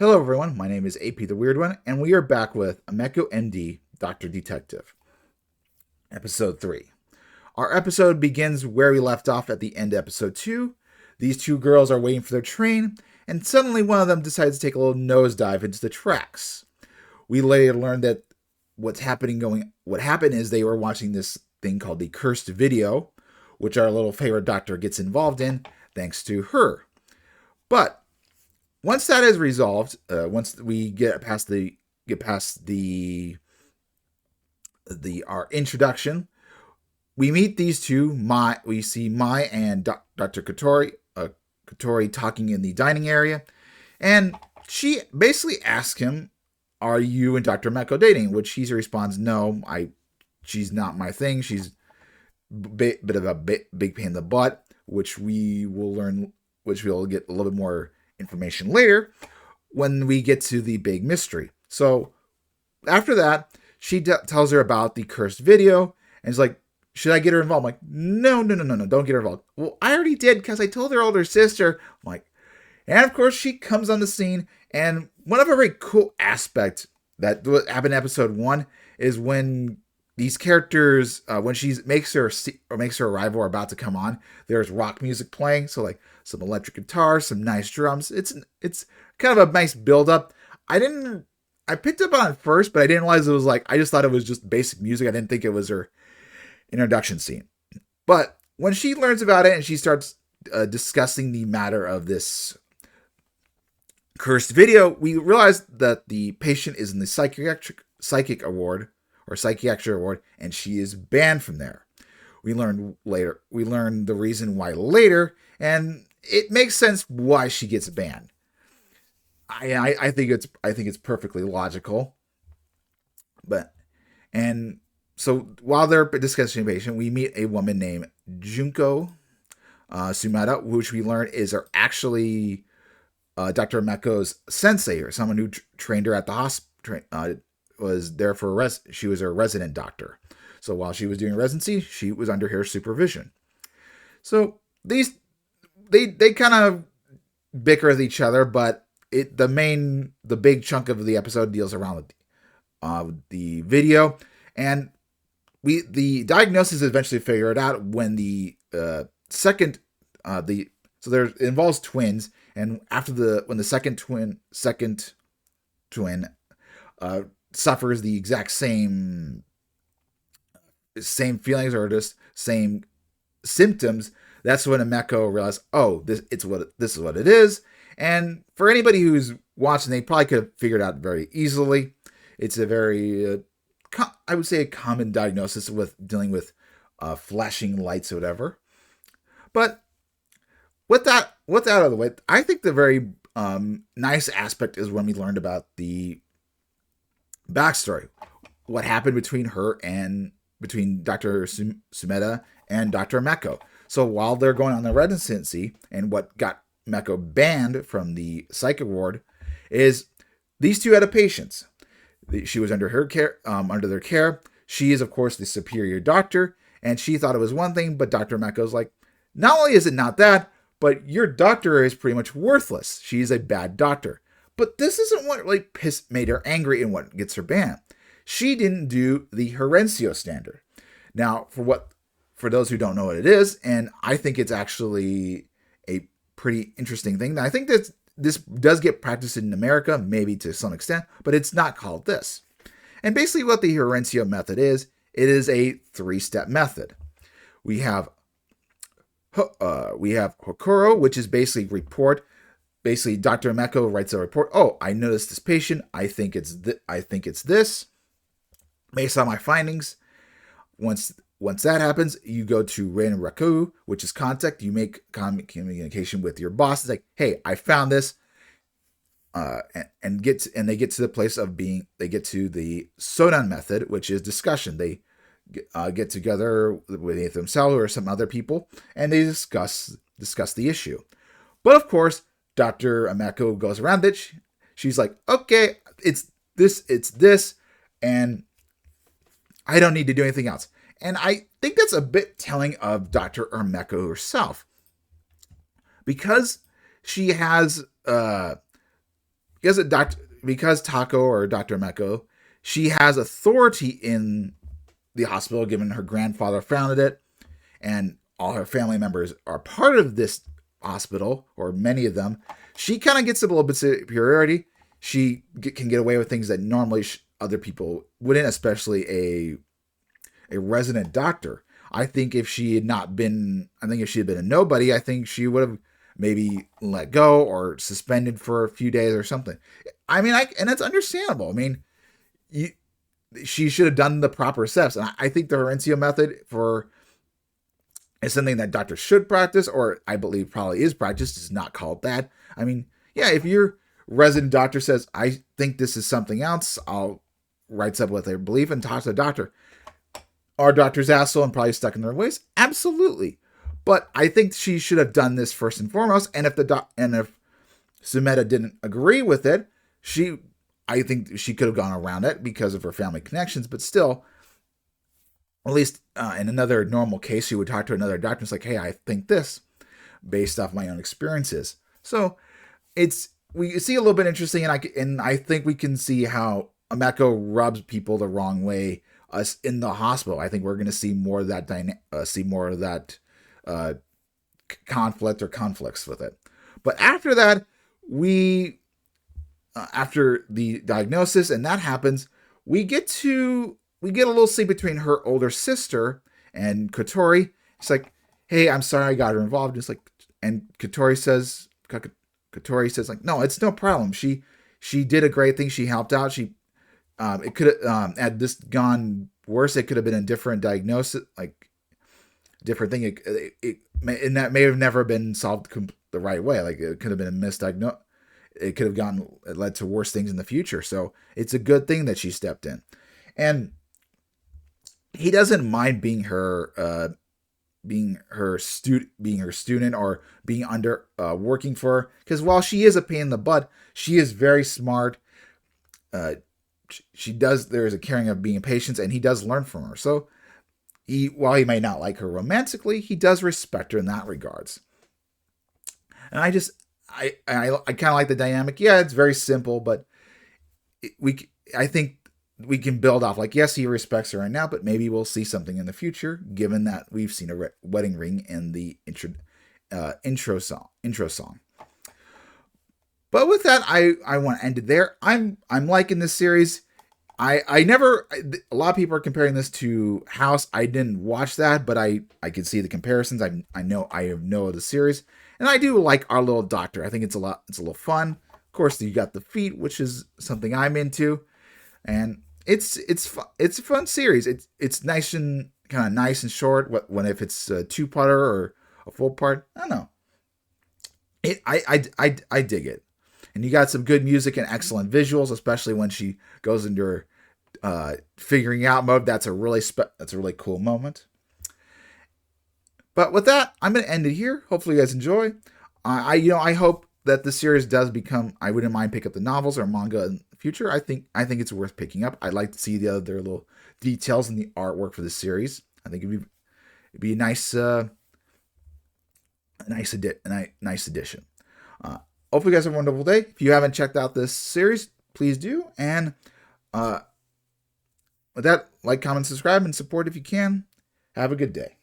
Hello everyone, my name is AP the Weird One, and we are back with Ameku M.D, Dr. Detective, Episode 3. Our episode begins where we left off at the end of Episode 2. These two girls are waiting for their train, and suddenly one of them decides to take a little nosedive into the tracks. We later learn that what happened is they were watching this thing called the cursed video, which our little favorite doctor gets involved in, thanks to her. But once that is resolved, once we get past our introduction, we meet these two. We see Mai and Dr. Katori talking in the dining area, and she basically asks him, "Are you and Dr. Meko dating?" Which he responds, "No, she's not my thing. She's bit of a big pain in the butt," which we will learn, which we'll get a little bit more information later when we get to the big mystery. So after that, she tells her about the cursed video and is like, "Should I get her involved?" I'm like, no, don't get her involved. "Well, I already did because I told her older sister." I'm like, and of course she comes on the scene, and one of a very cool aspect that happened in episode 1 is when these characters, when she makes her arrival or about to come on, there's rock music playing, so like some electric guitar, some nice drums. It's kind of a nice build up. I picked up on it first, but I didn't realize it was like, I just thought it was just basic music. I didn't think it was her introduction scene. But when she learns about it and she starts discussing the matter of this cursed video, we realize that the patient is in the psychic award or psychiatric award, and she is banned from there. We learn the reason why later, and it makes sense why she gets banned. I think it's perfectly logical. And so while they're discussing the patient, we meet a woman named Junko Sumeda, which we learn is actually Dr. Meko's sensei, or someone who trained her at the hospital. Was there for she was a resident doctor. So while she was doing residency, she was under her supervision. So they kind of bicker with each other, but the big chunk of the episode deals around the video, and the diagnosis is eventually figured out when it involves twins, and when the second twin suffers the exact same feelings or just same symptoms, that's when Ameku realized, oh, this is what it is. And for anybody who's watching, they probably could have figured out very easily. It's a very, I would say, a common diagnosis with dealing with flashing lights or whatever. But with that out of the way, I think the very nice aspect is when we learned about the backstory, what happened between Dr. Sumeda and Dr. Meko. So while they're going on the residency, and what got Meko banned from the psychic ward is these two had a patient. She was under her care, under their care. She is, of course, the superior doctor, and she thought it was one thing, but Dr. Meko's like, not only is it not that, but your doctor is pretty much worthless. She's a bad doctor. But this isn't what really made her angry and what gets her banned. She didn't do the Horencio standard. Now, for those who don't know what it is, and I think it's actually a pretty interesting thing. I think that this does get practiced in America, maybe to some extent, but it's not called this. And basically what the Horencio method is, it is a 3-step method. We have Hokuro, which is basically report. Basically, Dr. Meko writes a report. Oh, I noticed this patient. I think it's this. Based on my findings, once that happens, you go to Ren Raku, which is contact. You make communication with your boss. It's like, hey, I found this, and they get to the place of being. They get to the Sodan method, which is discussion. They get together with themselves or some other people, and they discuss the issue. But of course, Dr. Ameku goes around it. She's like, okay, it's this, and I don't need to do anything else. And I think that's a bit telling of Dr. Ameku herself, because she has because Tako or Dr. Meko, she has authority in the hospital given her grandfather founded it and all her family members are part of this hospital, or many of them. She kind of gets a little bit of superiority. She can get away with things that normally other people wouldn't, especially a resident doctor. I think if she had been a nobody, I think she would have maybe let go or suspended for a few days or something. I mean, and that's understandable. I mean, she should have done the proper steps. And I think the Horencio method is something that doctors should practice, or I believe probably is practiced. It's not called that. I mean, yeah, if your resident doctor says, I think this is something else, I'll write up with their belief and talk to the doctor. Are doctors asshole and probably stuck in their ways? Absolutely. But I think she should have done this first and foremost. And if if Sumeda didn't agree with it, I think she could have gone around it because of her family connections. But still, at least in another normal case, she would talk to another doctor and it's like, hey, I think this based off my own experiences. So we see a little bit interesting, and I think we can see how Ameku rubs people the wrong way us in the hospital. I think we're going to see more of that conflict or conflicts with it. But after that, after the diagnosis and that happens, we get a little scene between her older sister and Kotori. It's like, hey, I'm sorry I got her involved. It's like, and Kotori says like, no, it's no problem. She did a great thing. She helped out. It could have, had this gone worse, it could have been a different diagnosis, like different thing. And that may have never been solved the right way. Like it could have been a misdiagnosis. It could have led to worse things in the future. So it's a good thing that she stepped in, and he doesn't mind being her student or being under working for her, because while she is a pain in the butt, she is very smart. There is a caring of being a patient, and he does learn from her. So while he may not like her romantically, he does respect her in that regards. And I kind of like the dynamic. Yeah, it's very simple, but I think we can build off, like, yes, he respects her right now, but maybe we'll see something in the future, given that we've seen a wedding ring in the intro song. But with that, I want to end it there. I'm liking this series. A lot of people are comparing this to House. I didn't watch that, but I can see the comparisons. I have know the series, and I do like Our Little Doctor. I think it's a little fun. Of course, you got the feet, which is something I'm into, and it's a fun series. It's nice and kind of nice and short. If it's a 2-parter or a full part, I don't know. I dig it. And you got some good music and excellent visuals, especially when she goes into her figuring out mode. That's a really cool moment. But with that, I'm going to end it here. Hopefully you guys enjoy. I hope that the series does become, I wouldn't mind pick up the novels or manga in the future. I think it's worth picking up. I'd like to see the other little details in the artwork for the series. I think it'd be a nice addition. Hopefully you guys have a wonderful day. If you haven't checked out this series, please do. And with that, like, comment, subscribe, and support if you can. Have a good day.